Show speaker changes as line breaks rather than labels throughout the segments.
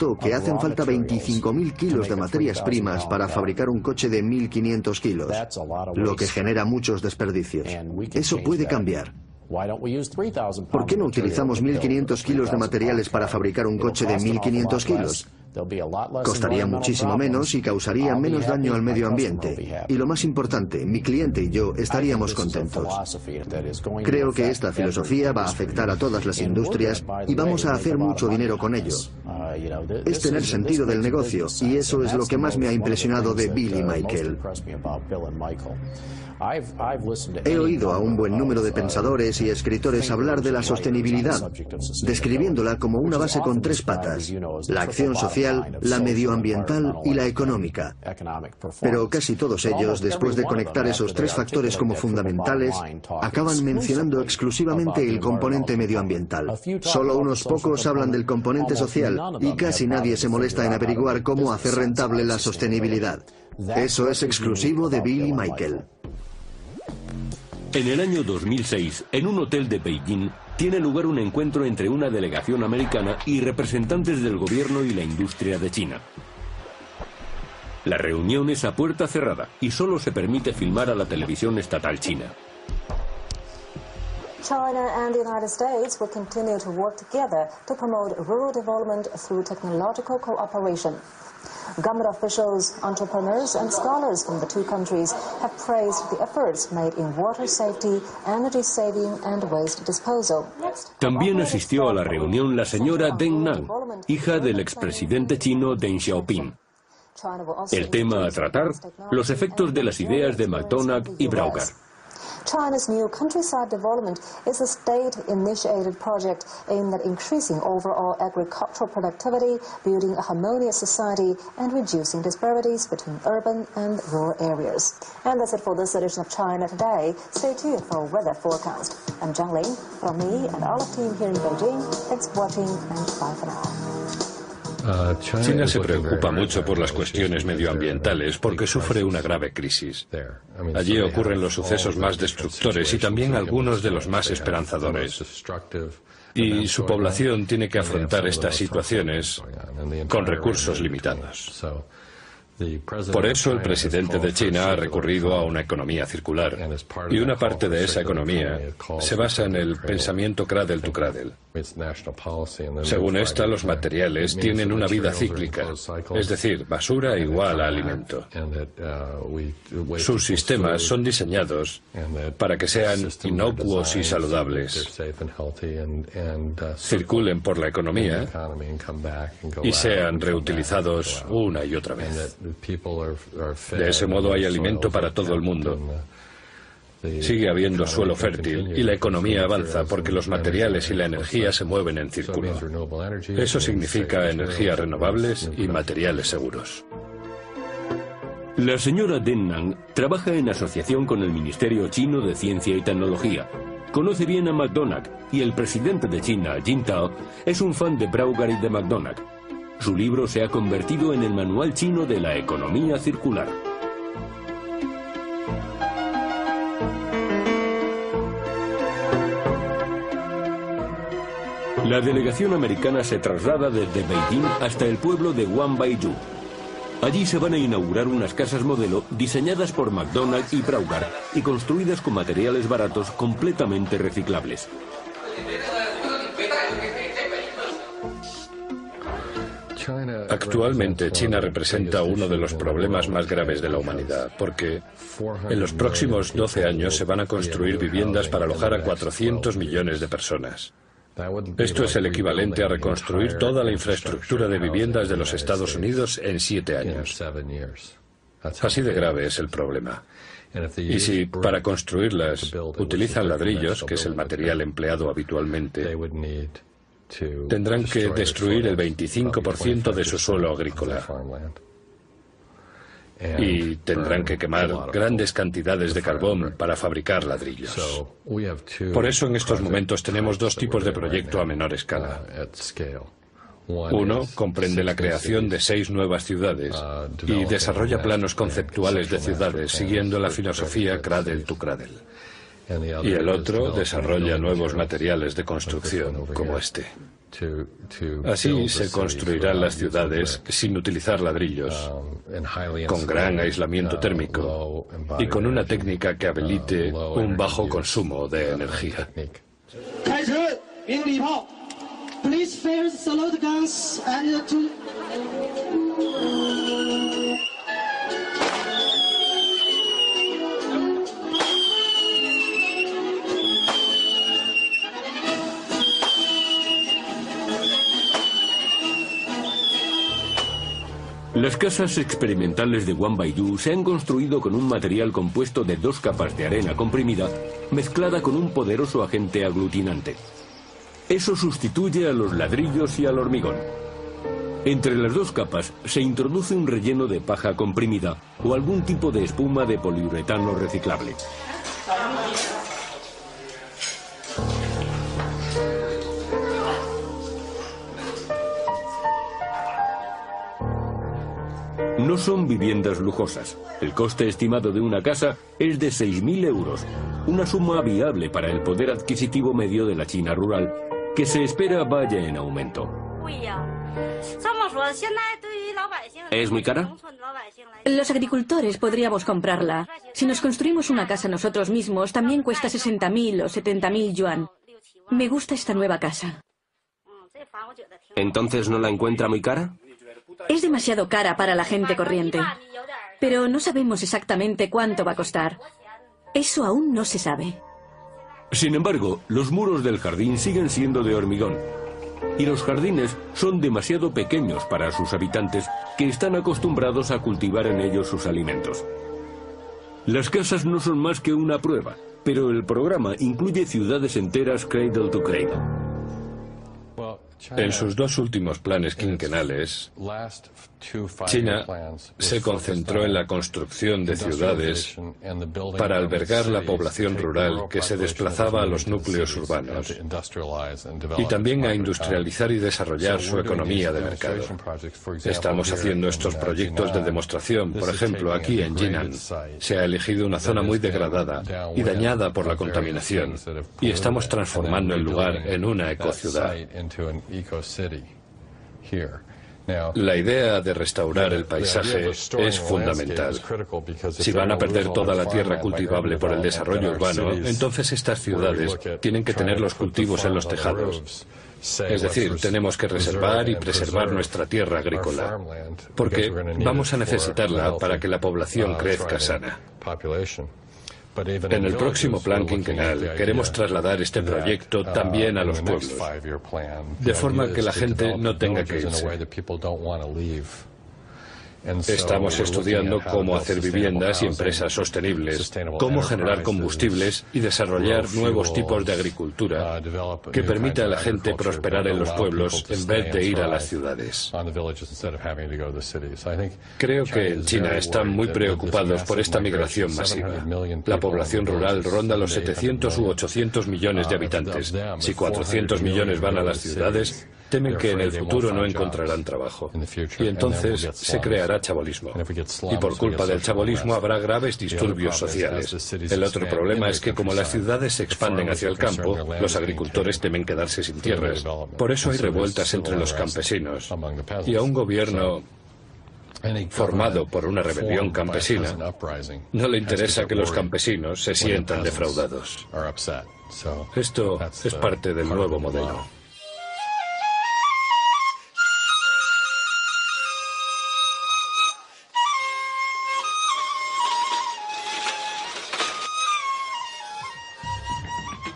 manifestó que hacen falta 25.000 kilos de materias primas para fabricar un coche de 1.500 kilos, lo que genera muchos desperdicios. Eso puede cambiar. ¿Por qué no utilizamos 1.500 kilos de materiales para fabricar un coche de 1.500 kilos? Costaría muchísimo menos y causaría menos daño al medio ambiente. Y lo más importante, mi cliente y yo estaríamos contentos. Creo que esta filosofía va a afectar a todas las industrias y vamos a hacer mucho dinero con ello. Es tener sentido del negocio, y eso es lo que más me ha impresionado de Bill y Michael. He oído a un buen número de pensadores y escritores hablar de la sostenibilidad, describiéndola como una base con tres patas: la acción social, la medioambiental y la económica. Pero casi todos ellos, después de conectar esos tres factores como fundamentales, acaban mencionando exclusivamente el componente medioambiental. Solo unos pocos hablan del componente social y casi nadie se molesta en averiguar cómo hacer rentable la sostenibilidad. Eso es exclusivo de Bill y Michael.
En el año 2006, en un hotel de Beijing, tiene lugar un encuentro entre una delegación americana y representantes del gobierno y la industria de China. La reunión es a puerta cerrada y solo se permite filmar a la televisión estatal china.
China and the United States will continue to work together to promote rural development through technological cooperation. Government officials, entrepreneurs and scholars from the two countries have praised the efforts made in water safety, energy saving and waste disposal.
También asistió a la reunión la señora Deng Nan, hija del expresidente chino Deng Xiaoping. El tema a tratar, los efectos de las ideas de McDonagh y Brauger.
China's new countryside development is a state-initiated project aimed at increasing overall agricultural productivity, building a harmonious society, and reducing disparities between urban and rural areas. And that's it for this edition of China Today. Stay tuned for a weather forecast. I'm Zhang Ling. From me and all of the team here in Beijing, thanks for watching and bye for now.
China se preocupa mucho por las cuestiones medioambientales porque sufre una grave crisis. Allí ocurren los sucesos más destructores y también algunos de los más esperanzadores. Y su población tiene que afrontar estas situaciones con recursos limitados. Por eso el presidente de China ha recurrido a una economía circular, y una parte de esa economía se basa en el pensamiento cradle to cradle. Según esta, los materiales tienen una vida cíclica, es decir, basura igual a alimento. Sus sistemas son diseñados para que sean inocuos y saludables, circulen por la economía y sean reutilizados una y otra vez. De ese modo hay alimento para todo el mundo. Sigue habiendo suelo fértil y la economía avanza porque los materiales y la energía se mueven en círculo. Eso significa energías renovables y materiales seguros.
La señora Deng Nan trabaja en asociación con el Ministerio Chino de Ciencia y Tecnología. Conoce bien a McDonagh y el presidente de China, Jintao, es un fan de Brauger y de McDonagh. Su libro se ha convertido en el manual chino de la economía circular. La delegación americana se traslada desde Beijing hasta el pueblo de Wanbaiyu. Allí se van a inaugurar unas casas modelo diseñadas por McDonagh y Brauger y construidas con materiales baratos completamente reciclables.
Actualmente China representa uno de los problemas más graves de la humanidad, porque en los próximos 12 años se van a construir viviendas para alojar a 400 millones de personas. Esto es el equivalente a reconstruir toda la infraestructura de viviendas de los Estados Unidos en 7 años. Así de grave es el problema. Y si para construirlas utilizan ladrillos, que es el material empleado habitualmente, tendrán que destruir el 25% de su suelo agrícola. Y tendrán que quemar grandes cantidades de carbón para fabricar ladrillos. Por eso en estos momentos tenemos dos tipos de proyecto a menor escala. Uno comprende la creación de 6 nuevas ciudades y desarrolla planos conceptuales de ciudades siguiendo la filosofía cradle to cradle. y el otro desarrolla nuevos materiales de construcción, como este. Así se construirán las ciudades sin utilizar ladrillos, con gran aislamiento térmico y con una técnica que habilite un bajo consumo de energía.
Las casas experimentales de Wanbaiyu se han construido con un material compuesto de 2 capas de arena comprimida mezclada con un poderoso agente aglutinante. Eso sustituye a los ladrillos y al hormigón. Entre las 2 capas se introduce un relleno de paja comprimida o algún tipo de espuma de poliuretano reciclable. No son viviendas lujosas. El coste estimado de una casa es de 6.000 euros, una suma viable para el poder adquisitivo medio de la China rural, que se espera vaya en aumento.
¿Es muy cara?
Los agricultores podríamos comprarla. Si nos construimos una casa nosotros mismos, también cuesta 60.000 o 70.000 yuan. Me gusta esta nueva casa.
¿Entonces no la encuentra muy cara?
Es demasiado cara para la gente corriente. Pero no sabemos exactamente cuánto va a costar. Eso aún no se sabe.
Sin embargo, los muros del jardín siguen siendo de hormigón. Y los jardines son demasiado pequeños para sus habitantes, que están acostumbrados a cultivar en ellos sus alimentos. Las casas no son más que una prueba, pero el programa incluye ciudades enteras cradle to cradle.
En sus 2 últimos planes quinquenales, China se concentró en la construcción de ciudades para albergar la población rural que se desplazaba a los núcleos urbanos y también a industrializar y desarrollar su economía de mercado. Estamos haciendo estos proyectos de demostración. Por ejemplo, aquí en Jinan se ha elegido una zona muy degradada y dañada por la contaminación y estamos transformando el lugar en una ecociudad. La idea de restaurar el paisaje es fundamental. Si van a perder toda la tierra cultivable por el desarrollo urbano, entonces estas ciudades tienen que tener los cultivos en los tejados. Es decir, tenemos que reservar y preservar nuestra tierra agrícola, porque vamos a necesitarla para que la población crezca sana. En el próximo plan quinquenal queremos trasladar este proyecto también a los pueblos, de forma que la gente no tenga que irse. Estamos estudiando cómo hacer viviendas y empresas sostenibles, cómo generar combustibles y desarrollar nuevos tipos de agricultura que permita a la gente prosperar en los pueblos en vez de ir a las ciudades. Creo que en China están muy preocupados por esta migración masiva. La población rural ronda los 700 u 800 millones de habitantes. Si 400 millones van a las ciudades, temen que en el futuro no encontrarán trabajo. Y entonces se creará chabolismo. Y por culpa del chabolismo habrá graves disturbios sociales. El otro problema es que como las ciudades se expanden hacia el campo, los agricultores temen quedarse sin tierras. Por eso hay revueltas entre los campesinos. Y a un gobierno formado por una rebelión campesina no le interesa que los campesinos se sientan defraudados. Esto es parte del nuevo modelo.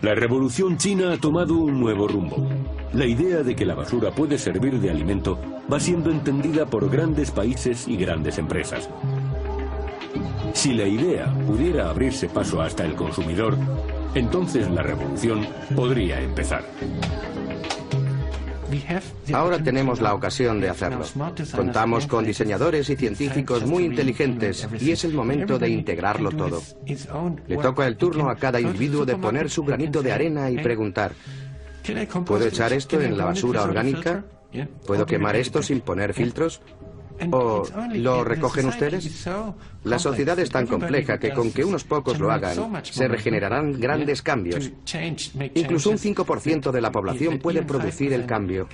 La revolución china ha tomado un nuevo rumbo. La idea de que la basura puede servir de alimento va siendo entendida por grandes países y grandes empresas. Si la idea pudiera abrirse paso hasta el consumidor, entonces la revolución podría empezar.
Ahora tenemos la ocasión de hacerlo. Contamos con diseñadores y científicos muy inteligentes y es el momento de integrarlo todo. Le toca el turno a cada individuo de poner su granito de arena y preguntar: ¿puedo echar esto en la basura orgánica? ¿Puedo quemar esto sin poner filtros? ¿O lo recogen ustedes? La sociedad es tan compleja que con que unos pocos lo hagan, se regenerarán grandes cambios. Incluso un 5% de la población puede producir el cambio.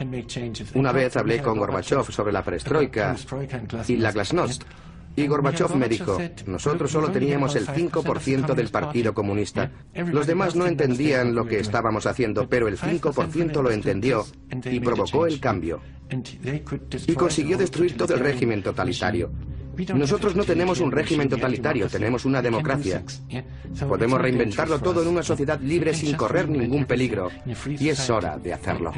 Una vez hablé con Gorbachev sobre la perestroika y la glasnost. Y Gorbachev me dijo, nosotros solo teníamos el 5% del Partido Comunista. Los demás no entendían lo que estábamos haciendo, pero el 5% lo entendió y provocó el cambio. Y consiguió destruir todo el régimen totalitario. Nosotros no tenemos un régimen totalitario, tenemos una democracia. Podemos reinventarlo todo en una sociedad libre sin correr ningún peligro. Y es hora de hacerlo.